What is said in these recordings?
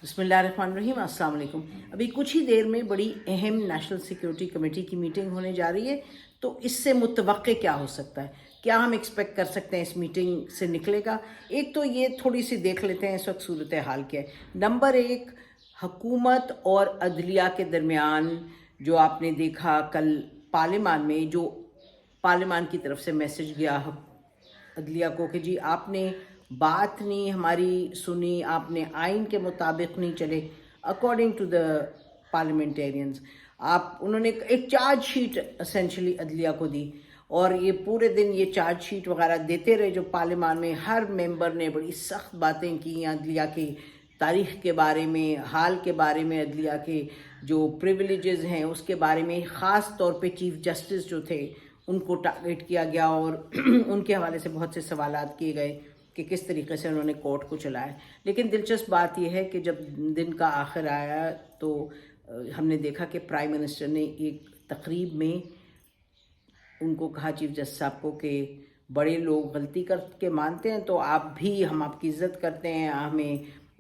بسم اللہ الرحمن الرحیم، السلام علیکم۔ ابھی کچھ ہی دیر میں بڑی اہم نیشنل سیکیورٹی کمیٹی کی میٹنگ ہونے جا رہی ہے، تو اس سے متوقع کیا ہو سکتا ہے؟ کیا ہم ایکسپیکٹ کر سکتے ہیں اس میٹنگ سے نکلے گا؟ ایک تو یہ تھوڑی سی دیکھ لیتے ہیں اس وقت صورتحال کیا ہے۔ نمبر ایک، حکومت اور عدلیہ کے درمیان جو آپ نے دیکھا کل پارلیمان میں، جو پارلیمان کی طرف سے میسج گیا عدلیہ کو کہ جی آپ نے بات نہیں ہماری سنی، آپ نے آئین کے مطابق نہیں چلے اکارڈنگ ٹو دا پارلیمنٹیرینز، انہوں نے ایک چارج شیٹ اسینشلی عدلیہ کو دی، اور یہ پورے دن یہ چارج شیٹ وغیرہ دیتے رہے، جو پارلیمان میں ہر ممبر نے بڑی سخت باتیں کی عدلیہ کی تاریخ کے بارے میں، حال کے بارے میں، عدلیہ کے جو پریویلیجز ہیں اس کے بارے میں، خاص طور پہ چیف جسٹس جو تھے ان کو ٹارگیٹ کیا گیا، اور ان کے حوالے سے بہت سے سوالات کیے گئے کہ کس طریقے سے انہوں نے کورٹ کو چلایا۔ لیکن دلچسپ بات یہ ہے کہ جب دن کا آخر آیا تو ہم نے دیکھا کہ پرائم منسٹر نے ایک تقریب میں ان کو کہا، چیف جسٹس صاحب کو، کہ بڑے لوگ غلطی کر کے مانتے ہیں تو آپ بھی، ہم آپ کی عزت کرتے ہیں، ہمیں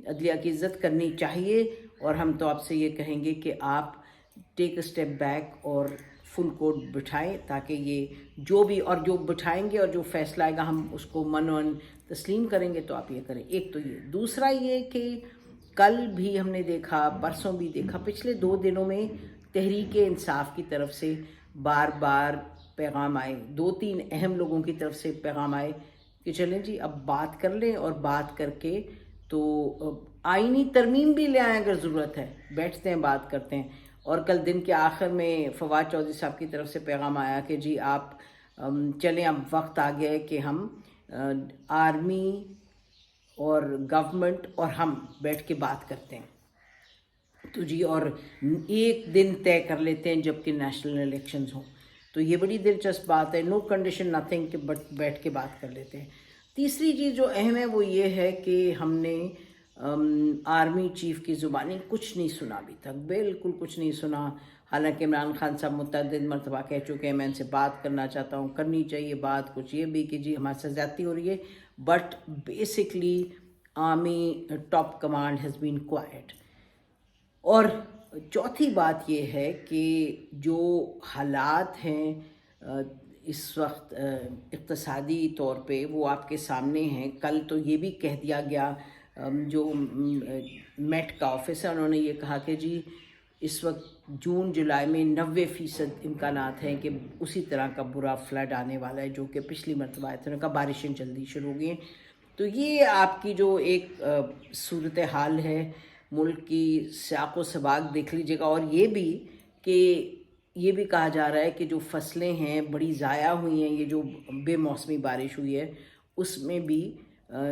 عدلیہ کی عزت کرنی چاہیے، اور ہم تو آپ سے یہ کہیں گے کہ آپ ٹیک اے اسٹیپ بیک اور فل کورٹ بٹھائیں، تاکہ یہ جو بھی، اور جو بٹھائیں گے اور جو فیصلہ آئے گا ہم اس کو من تسلیم کریں گے، تو آپ یہ کریں۔ ایک تو یہ، دوسرا یہ کہ کل بھی ہم نے دیکھا، پرسوں بھی دیکھا، پچھلے 2 دنوں میں تحریک انصاف کی طرف سے بار بار پیغام آئے، 2-3 اہم لوگوں کی طرف سے پیغام آئے کہ چلیں جی اب بات کر لیں، اور بات کر کے تو آئینی ترمیم بھی لے آئیں اگر ضرورت ہے، بیٹھتے ہیں بات کرتے ہیں۔ اور کل دن کے آخر میں فواد چودھری صاحب کی طرف سے پیغام آیا کہ جی آپ چلیں، اب وقت آ گیا ہے کہ ہم آرمی اور گورنمنٹ اور ہم بیٹھ کے بات کرتے ہیں، تو جی اور ایک دن طے کر لیتے ہیں جب کہ نیشنل الیکشنز ہوں، تو یہ بڑی دلچسپ بات ہے، نو کنڈیشن نتھنگ، کہ بٹ بیٹھ کے بات کر لیتے ہیں۔ تیسری چیز جو اہم ہے وہ یہ ہے کہ ہم نے آرمی چیف کی زبانی کچھ نہیں سنا ابھی تک، بالکل کچھ نہیں سنا، حالانکہ عمران خان صاحب متعدد مرتبہ کہہ چکے ہیں میں ان سے بات کرنا چاہتا ہوں، کرنی چاہیے بات، کچھ یہ بھی کہ جی ہمارے ساتھ زیادتی ہو رہی ہے، but basically army top command has been quite. اور چوتھی بات یہ ہے کہ جو حالات ہیں اس وقت اقتصادی طور پہ وہ آپ کے سامنے ہیں۔ کل تو یہ بھی کہہ دیا گیا، جو میٹ کا آفس ہے انہوں نے یہ کہا کہ جی اس وقت جون جولائی میں 90% امکانات ہیں کہ اسی طرح کا برا فلڈ آنے والا ہے جو کہ پچھلی مرتبہ آئے تھے، انہوں نے کہا بارشیں جلدی شروع ہو گئی ہیں۔ تو یہ آپ کی جو ایک صورتحال ہے ملک کی، سیاق و سباق دیکھ لیجیے گا، اور یہ بھی کہ یہ بھی کہا جا رہا ہے کہ جو فصلیں ہیں بڑی ضائع ہوئی ہیں، یہ جو بے موسمی بارش ہوئی ہے اس میں بھی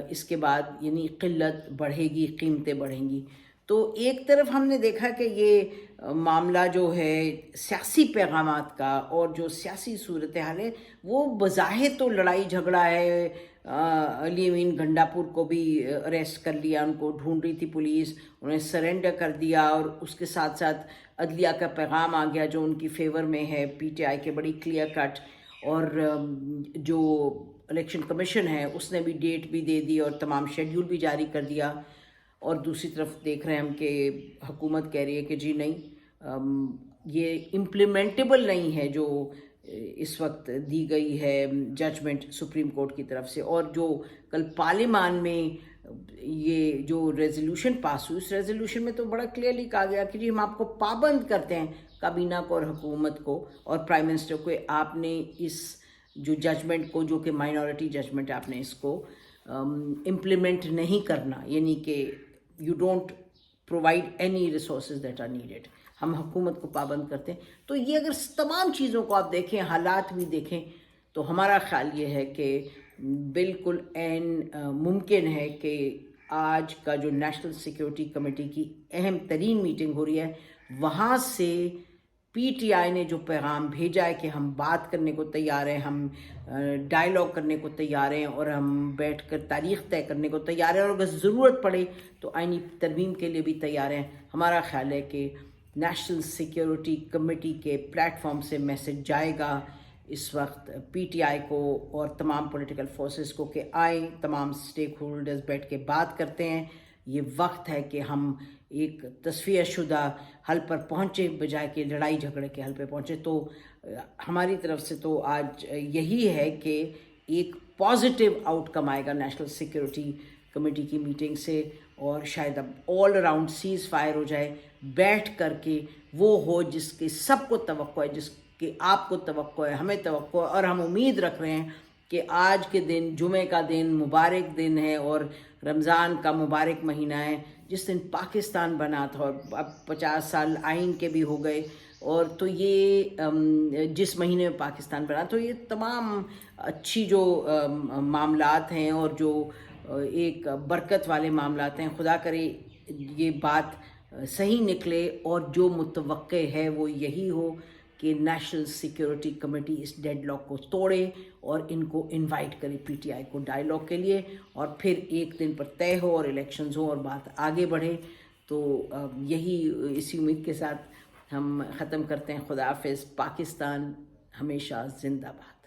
اس کے بعد یعنی قلت بڑھے گی، قیمتیں بڑھیں گی۔ تو ایک طرف ہم نے دیکھا کہ یہ معاملہ جو ہے سیاسی پیغامات کا اور جو سیاسی صورتحال ہے وہ بظاہر تو لڑائی جھگڑا ہے، علی امین گھنڈا پور کو بھی اریسٹ کر لیا، ان کو ڈھونڈ رہی تھی پولیس، انہیں سرنڈر کر دیا، اور اس کے ساتھ ساتھ عدلیہ کا پیغام آ گیا جو ان کی فیور میں ہے، پی ٹی آئی کے بڑی کلیئر کٹ، اور جو الیکشن کمیشن ہے اس نے بھی ڈیٹ بھی دے دی اور تمام شیڈیول بھی جاری کر دیا۔ اور دوسری طرف دیکھ رہے ہیں ہم کہ حکومت کہہ رہی ہے کہ جی نہیں، یہ امپلیمنٹیبل نہیں ہے جو اس وقت دی گئی ہے ججمنٹ سپریم کورٹ کی طرف سے۔ اور جو کل پارلیمان میں یہ جو ریزولوشن پاس ہوئی، اس ریزولوشن میں تو بڑا کلیئرلی کہا گیا کہ جی ہم آپ کو پابند کرتے ہیں، کابینہ کو اور حکومت کو اور پرائم منسٹر کو، آپ نے اس جو ججمنٹ کو، جو کہ مائنورٹی ججمنٹ، آپ نے اس کو امپلیمنٹ نہیں کرنا، یعنی کہ you don't provide any resources that are needed, ہم حکومت کو پابند کرتے ہیں۔ تو یہ اگر تمام چیزوں کو آپ دیکھیں، حالات بھی دیکھیں، تو ہمارا خیال یہ ہے کہ بالکل ممکن ہے کہ آج کا جو نیشنل سیکیورٹی کمیٹی کی اہم ترین میٹنگ ہو رہی ہے، وہاں سے پی ٹی آئی نے جو پیغام بھیجا ہے کہ ہم بات کرنے کو تیار ہیں، ہم ڈائیلاگ کرنے کو تیار ہیں، اور ہم بیٹھ کر تاریخ طے کرنے کو تیار ہیں، اور اگر ضرورت پڑے تو آئینی ترمیم کے لیے بھی تیار ہیں۔ ہمارا خیال ہے کہ نیشنل سیکیورٹی کمیٹی کے پلیٹ فارم سے میسج جائے گا اس وقت پی ٹی آئی کو اور تمام پولیٹیکل فورسز کو کہ آئیں، تمام سٹیک ہولڈرز بیٹھ کے بات کرتے ہیں، یہ وقت ہے کہ ہم ایک تصفیہ شدہ حل پر پہنچے بجائے کہ لڑائی جھگڑے کے حل پہ پہنچے. تو ہماری طرف سے تو آج یہی ہے کہ ایک پازیٹیو آؤٹ کم آئے گا نیشنل سیکیورٹی کمیٹی کی میٹنگ سے, اور شاید اب آل اراؤنڈ سیز فائر ہو جائے, بیٹھ کر کے وہ ہو جس کی سب کو توقع ہے, جس کہ آپ کو توقع ہے, ہمیں توقع ہے, اور ہم امید رکھ رہے ہیں کہ آج کے دن جمعے کا دن مبارک دن ہے اور رمضان کا مبارک مہینہ ہے, جس دن پاکستان بنا تھا, اور اب 50 سال آئین کے بھی ہو گئے, اور تو یہ جس مہینے میں پاکستان بنا, تو یہ تمام اچھی جو معاملات ہیں اور جو ایک برکت والے معاملات ہیں, خدا کرے یہ بات صحیح نکلے, اور جو متوقع ہے وہ یہی ہو کہ نیشنل سیکیورٹی کمیٹی اس ڈیڈ لاک کو توڑے اور ان کو انوائٹ کرے پی ٹی آئی کو ڈائیلاگ کے لیے, اور پھر ایک دن پر طے ہو اور الیکشنز ہوں اور بات آگے بڑھے. تو یہی اسی امید کے ساتھ ہم ختم کرتے ہیں. خدا حافظ. پاکستان ہمیشہ زندہ باد.